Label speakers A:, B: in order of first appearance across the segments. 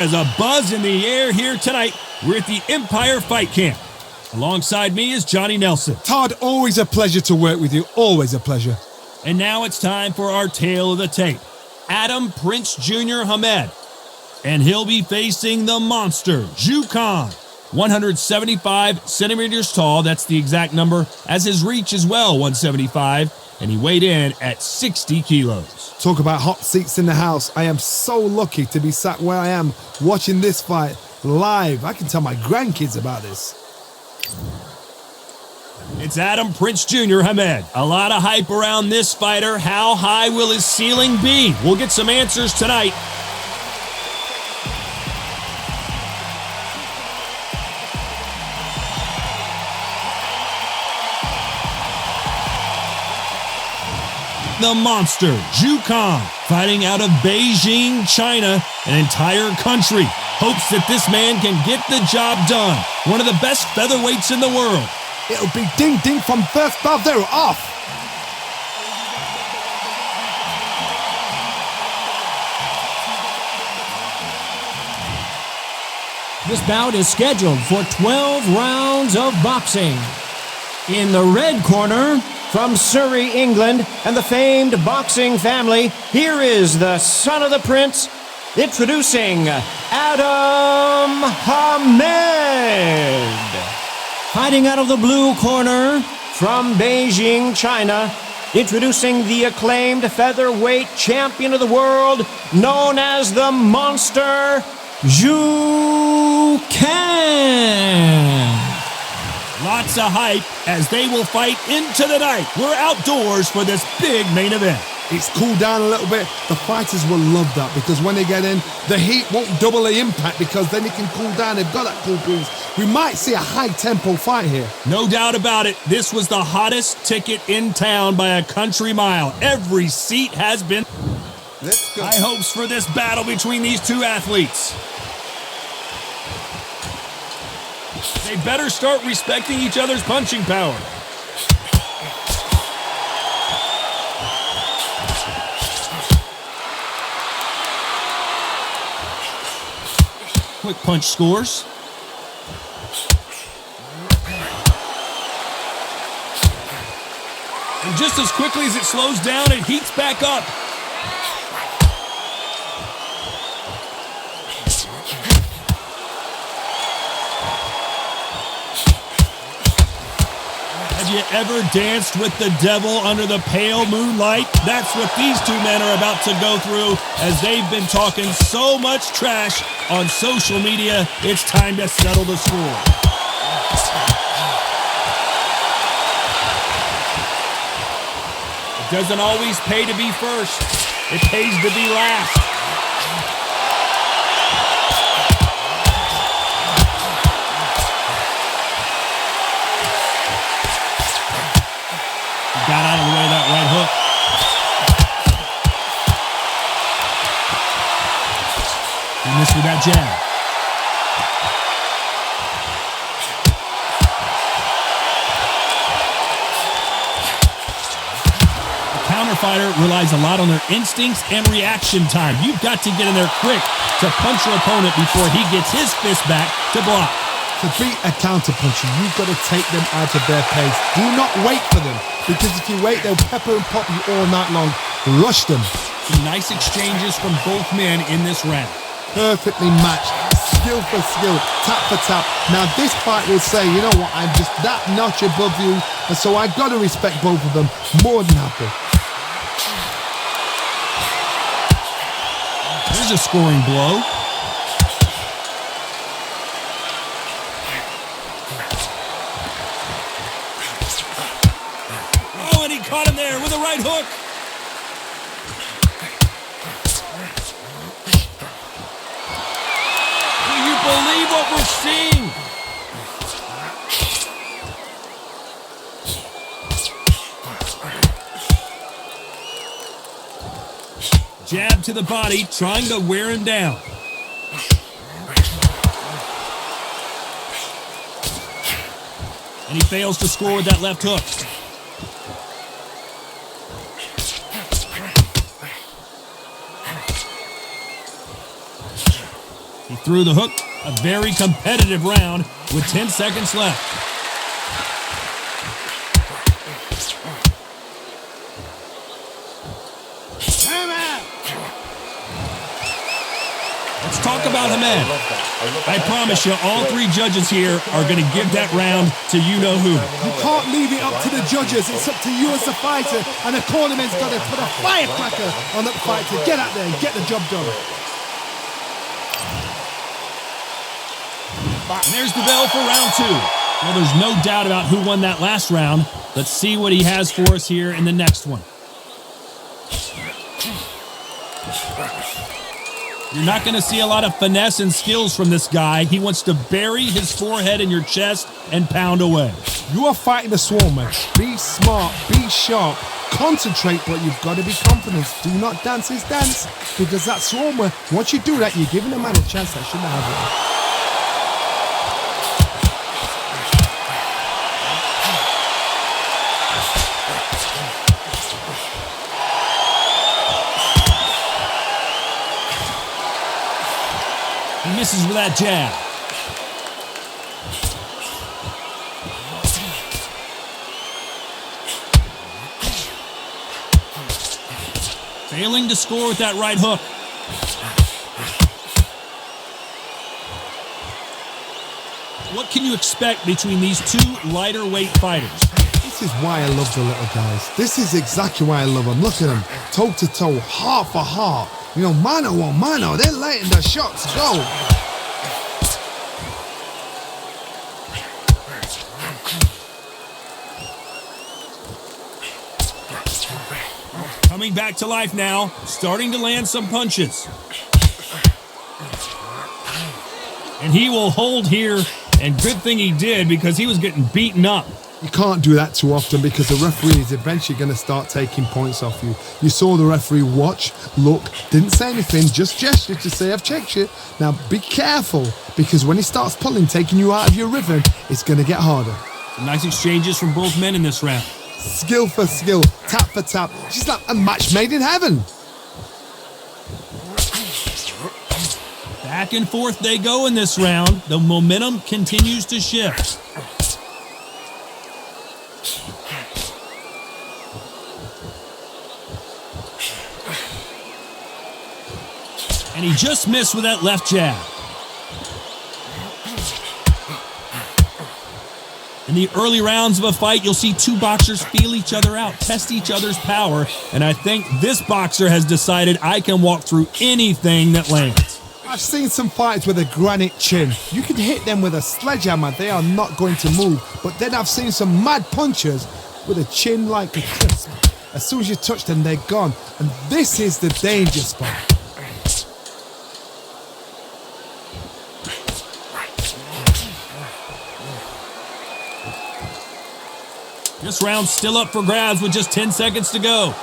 A: There's a buzz in the air here tonight. We're at the Empire Fight Camp. Alongside me is Johnny Nelson.
B: Todd, always a pleasure to work with you. Always a pleasure.
A: And now it's time for our tale of the tape. Aadam Prince Jr. Hamed. And he'll be facing the monster, Zhu Khan. 175 centimeters tall, that's the exact number, as his reach as well, 175, and he weighed in at 60 kilos.
B: Talk about hot seats in the house. I am so lucky to be sat where I am watching this fight live. I can tell my grandkids about this.
A: It's Aadam Prince Jr. Hamed. A lot of hype around this fighter. How high will his ceiling be? We'll get some answers tonight. The monster, Zhu Khan, fighting out of Beijing, China, an entire country, hopes that this man can get the job done. One of the best featherweights in the world.
B: It'll be ding-ding from first bell. They're off.
C: This bout is scheduled for 12 rounds of boxing. In the red corner, from Surrey, England, and the famed boxing family, here is the son of the prince, introducing Aadam Hamed. Fighting out of the blue corner, from Beijing, China, introducing the acclaimed featherweight champion of the world, known as the monster, Zhu Khan.
A: Lots of hype as they will fight into the night. We're outdoors for this big main event.
B: It's cooled down a little bit. The fighters will love that because when they get in, the heat won't double the impact because then it can cool down. They've got that cool breeze. We might see a high-tempo fight here.
A: No doubt about it. This was the hottest ticket in town by a country mile. Every seat has been.
B: Let's go.
A: High hopes for this battle between these two athletes. They better start respecting each other's punching power. Quick punch scores. And just as quickly as it slows down, it heats back up. Have you ever danced with the devil under the pale moonlight? That's what these two men are about to go through as they've been talking so much trash on social media. It's time to settle the score. It doesn't always pay to be first. It pays to be last. Got out of the way of that right hook. He missed with that jab. The counterfighter relies a lot on their instincts and reaction time. You've got to get in there quick to punch your opponent before he gets his fist back to block.
B: To beat a counter-puncher, you've got to take them out of their pace. Do not wait for them, because if you wait, they'll pepper and pop you all night long. Rush them.
A: Some nice exchanges from both men in this round.
B: Perfectly matched, skill for skill, tap for tap. Now this fight will say, you know what, I'm just that notch above you, and so I've got to respect both of them. More than happy.
A: There's a scoring blow. Oh, and he caught him there with a right hook. Do you believe what we're seeing? Jab to the body, trying to wear him down. And he fails to score with that left hook. He threw the hook. A very competitive round with 10 seconds left. Let's talk about Hamed. I promise you, all three judges here are going to give that round to you-know-who.
B: You can't leave it up to the judges. It's up to you as the fighter, and the cornerman's got to put a firecracker on that fight to get out there and get the job done.
A: And there's the bell for round two. Well, there's no doubt about who won that last round. Let's see what he has for us here in the next one. You're not going to see a lot of finesse and skills from this guy. He wants to bury his forehead in your chest and pound away.
B: You are fighting a swarmer. Be smart, be sharp, concentrate, but you've got to be confident. Do not dance his dance, because that swarmer, once you do that, you're giving a man a chance that shouldn't have it.
A: He misses with that jab. Failing to score with that right hook. What can you expect between these two lighter weight fighters?
B: This is why I love the little guys. This is exactly why I love them. Look at them, toe to toe, heart for heart. You know, mano on mano, they're letting the shots go.
A: Coming back to life now, starting to land some punches. And he will hold here, and good thing he did, because he was getting beaten up.
B: You can't do that too often, because the referee is eventually going to start taking points off you. You saw the referee watch, look, didn't say anything, just gestured to say, I've checked you. Now be careful, because when he starts pulling, taking you out of your rhythm, it's going to get harder.
A: Some nice exchanges from both men in this round.
B: Skill for skill, tap for tap. She's like a match made in heaven.
A: Back and forth they go in this round. The momentum continues to shift. And he just missed with that left jab. In the early rounds of a fight, you'll see two boxers feel each other out, test each other's power, and I think this boxer has decided I can walk through anything that lands.
B: I've seen some fighters with a granite chin. You can hit them with a sledgehammer, they are not going to move. But then I've seen some mad punchers with a chin like a crisp. As soon as you touch them, they're gone. And this is the danger spot.
A: This round's still up for grabs with just 10 seconds to go.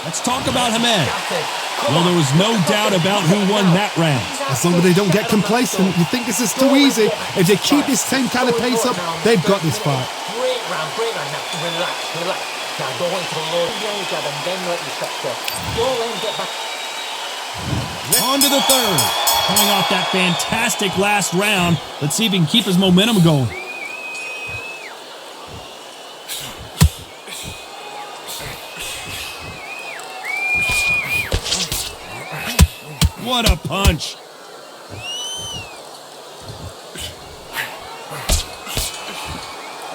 A: Let's talk about Hamed. Well, there was no doubt about who won that round.
B: As long as they don't get complacent, you think this is too easy. If they keep this same kind of pace up, they've got this fight.
D: Great round. Now, relax. Now, don't want to load the jab and then let you step there. Don't let him get back.
A: On to the third. Coming off that fantastic last round, let's see if he can keep his momentum going. What a punch.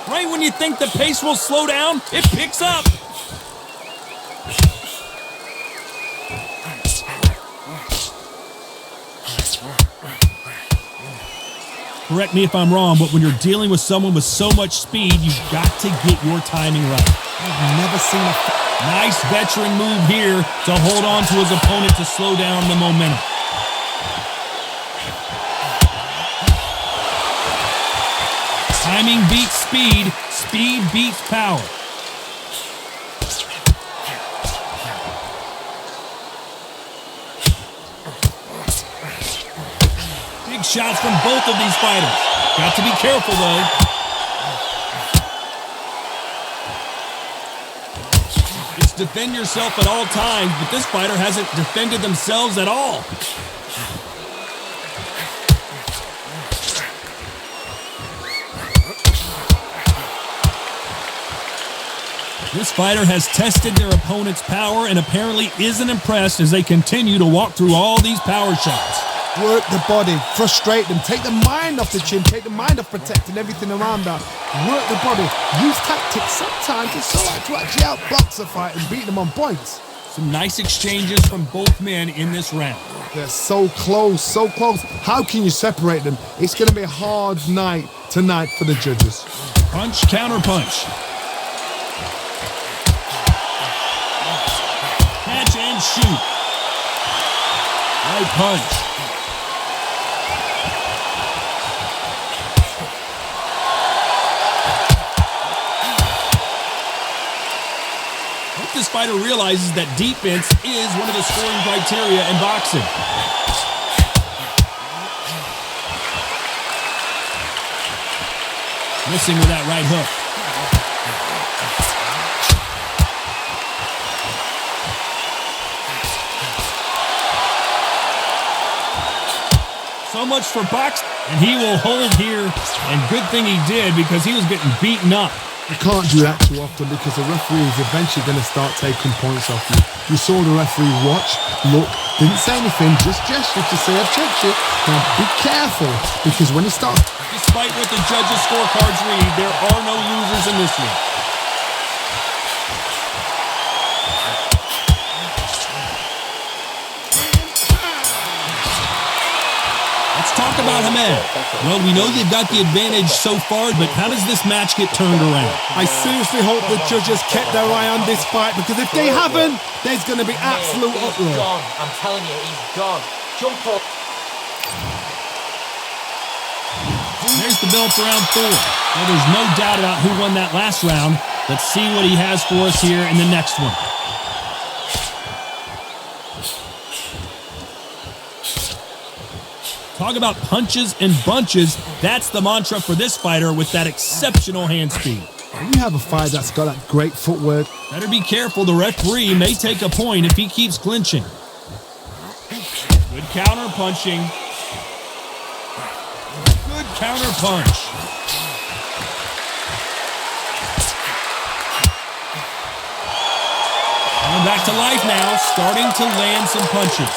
A: Right when you think the pace will slow down, it picks up. Correct me if I'm wrong, but when you're dealing with someone with so much speed, you've got to get your timing right.
B: I've never seen a...
A: Nice veteran move here to hold on to his opponent to slow down the momentum. Timing beats speed, speed beats power. Big shots from both of these fighters. Got to be careful, though. It's defend yourself at all times, but this fighter hasn't defended themselves at all. This fighter has tested their opponent's power and apparently isn't impressed as they continue to walk through all these power shots.
B: Work the body, frustrate them, take the mind off the chin, take the mind off protecting everything around that. Work the body, use tactics. Sometimes it's all right to actually outbox a fight and beat them on points.
A: Some nice exchanges from both men in this round.
B: They're so close, so close. How can you separate them? It's going to be a hard night tonight for the judges.
A: Punch, counter punch. Catch and shoot. Right punch. This fighter realizes that defense is one of the scoring criteria in boxing. Missing with that right hook. So much for boxing, and he will hold here, and good thing he did because he was getting beaten up.
B: You can't do that too often because the referee is eventually going to start taking points off you. You saw the referee watch, look, didn't say anything, just gestured to say, I've checked you. Now be careful because when he starts...
A: Despite what the judges' scorecards read, there are no losers in this one. Let's talk about Hamed. Well, we know they've got the advantage so far, but how does this match get turned around?
B: I seriously hope the judges kept their eye on this fight because if they haven't, there's going to be absolute
D: He's
B: uproar.
D: gone. I'm telling you, he's gone. Jump up.
A: There's the bell for round 4. Well, there's no doubt about who won that last round. Let's see what he has for us here in the next one. Talk about punches and bunches. That's the mantra for this fighter with that exceptional hand speed.
B: When you have a fight that's got that great footwork,
A: better be careful. The referee may take a point if he keeps clinching. Good counter punching. Good counter punch. Coming back to life now, starting to land some punches.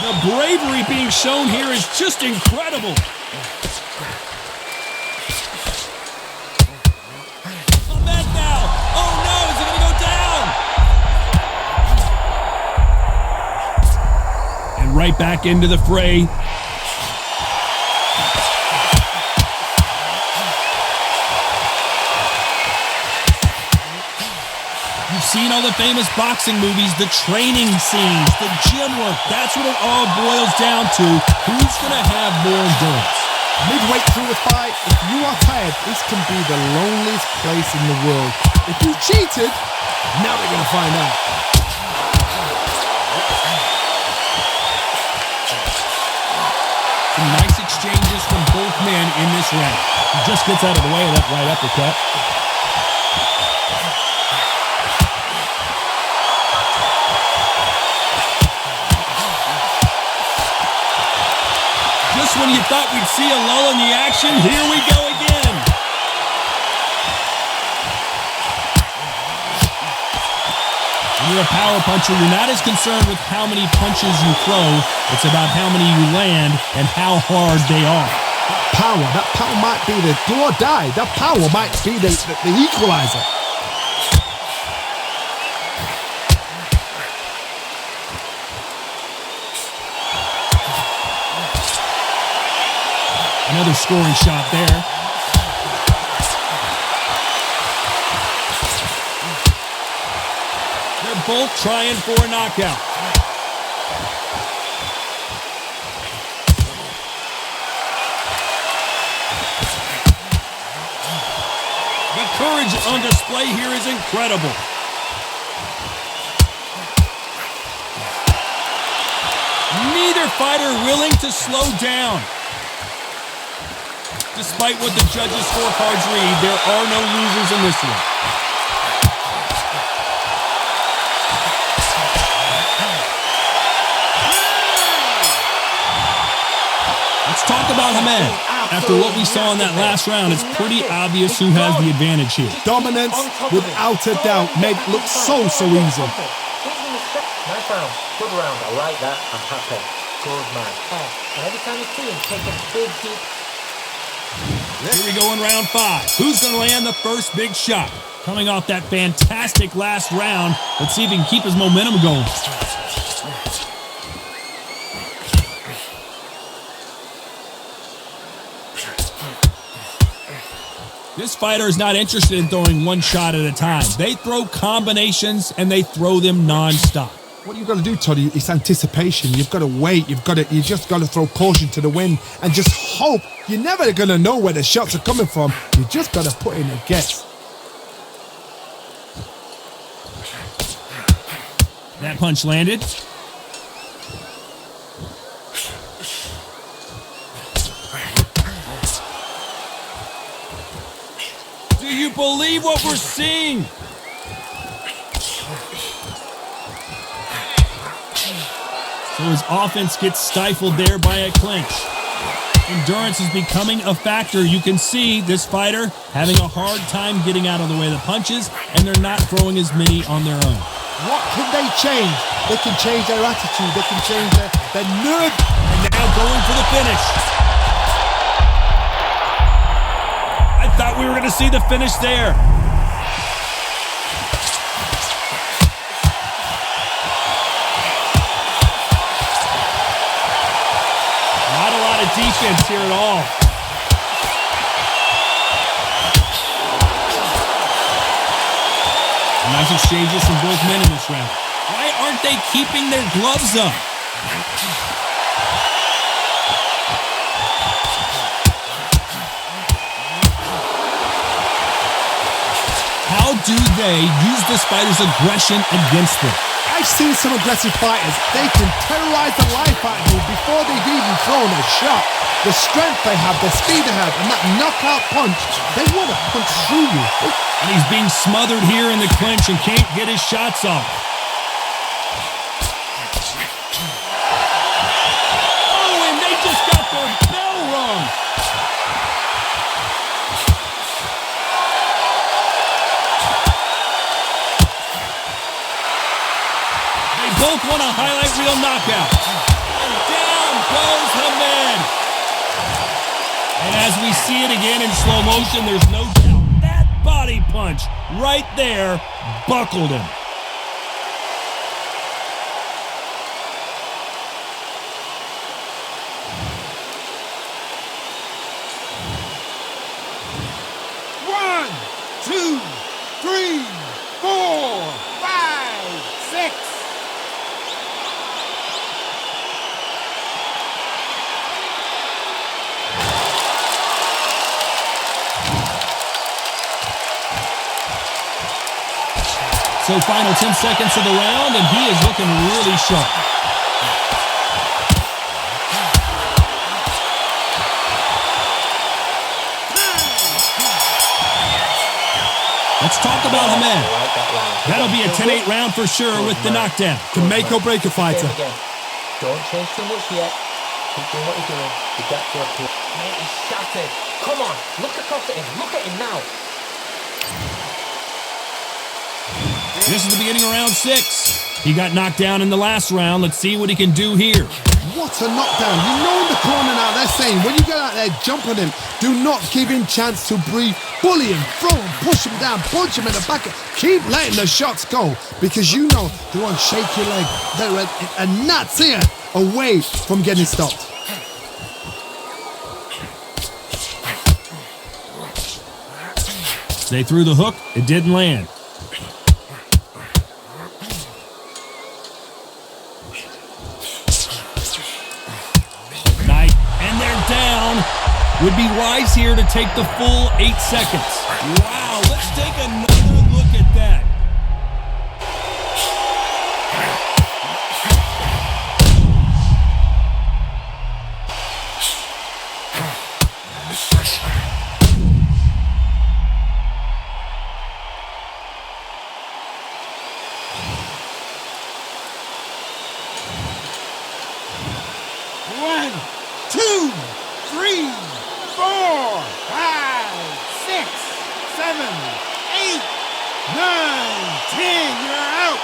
A: The bravery being shown here is just incredible. Hamed now. Oh no, is it going to go down? And right back into the fray. You've seen all the famous boxing movies, the training scenes, the gym work. That's what it all boils down to. Who's going to have more endurance?
B: midway through the fight, if you are tired, this can be the loneliest place in the world. If you cheated, now they're going to find out.
A: Some nice exchanges from both men in this round. He just gets out of the way of that right uppercut. Just when you thought we'd see a lull in the action, here we go again. When you're a power puncher, you're not as concerned with how many punches you throw. It's about how many you land and how hard they are.
B: That power might be the do or die. That power might be the equalizer.
A: Another scoring shot there. They're both trying for a knockout. The courage on display here is incredible. Neither fighter willing to slow down. Despite what the judges' scorecards read, there are no losers in this one. Let's talk about Hamed. After what we saw in that last round, it's pretty obvious who has the advantage here.
B: Dominance, without a doubt, made it look so easy.
D: Nice round. Good round. I like that. I'm happy. Good man. And every time you see him take a big deep.
A: Here we go in round 5. Who's going to land the first big shot? Coming off that fantastic last round, let's see if he can keep his momentum going. This fighter is not interested in throwing one shot at a time. They throw combinations and they throw them non-stop.
B: What you've got to do, Toddy, is anticipation. You've got to wait. You just got to throw caution to the wind and just hope. You're never going to know where the shots are coming from. You just got to put in a guess.
A: That punch landed. Do you believe what we're seeing? So his offense gets stifled there by a clinch. Endurance is becoming a factor. You can see this fighter having a hard time getting out of the way of the punches, and they're not throwing as many on their own.
B: What can they change? They can change their attitude. They can change their nerve.
A: And now going for the finish. I thought we were going to see the finish there. Not a lot of defense here at all. Nice exchanges from both men in this round. Why aren't they keeping their gloves up? How do they use this fighter's aggression against them?
B: I've seen some aggressive fighters. They can terrorize the life out of you before they've even thrown a shot. The strength they have, the speed they have, and that knockout punch, they want to punch through you.
A: And he's being smothered here in the clinch and can't get his shots off. Oh, and they just got their bell rung. They both want a highlight reel knockout. And down goes Hamed. And as we see it again in slow motion, there's no doubt that body punch right there buckled him.
B: One, two, three, 4, 5, 6.
A: So final 10 seconds of the round, and he is looking really sharp. Let's talk about Hamed. That'll be a 10-8 round for sure with the knockdown.
B: To make or break a fighter.
D: Don't change too much yet. Keep doing what you're doing. You got to appeal. Mate, he's shattered. Come on, look across at him. Look at him now.
A: This is the beginning of round 6. He got knocked down in the last round. Let's see what he can do here.
B: What a knockdown. You know in the corner now, they're saying, when you get out there, jump on him. Do not give him chance to breathe. Bully him, throw him, push him down, punch him in the back. Keep letting the shots go because you know they want to shake your leg. They're a gnat's ear away from getting stopped.
A: They threw the hook. It didn't land. And they're down. Would be wise here to take the full 8 seconds. Wow, let's take another look at that.
B: 8, 9, 10. You're out.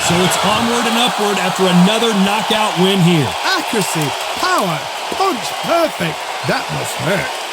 A: So it's onward and upward after another knockout win here.
B: Accuracy, power, punch, perfect. That must hurt.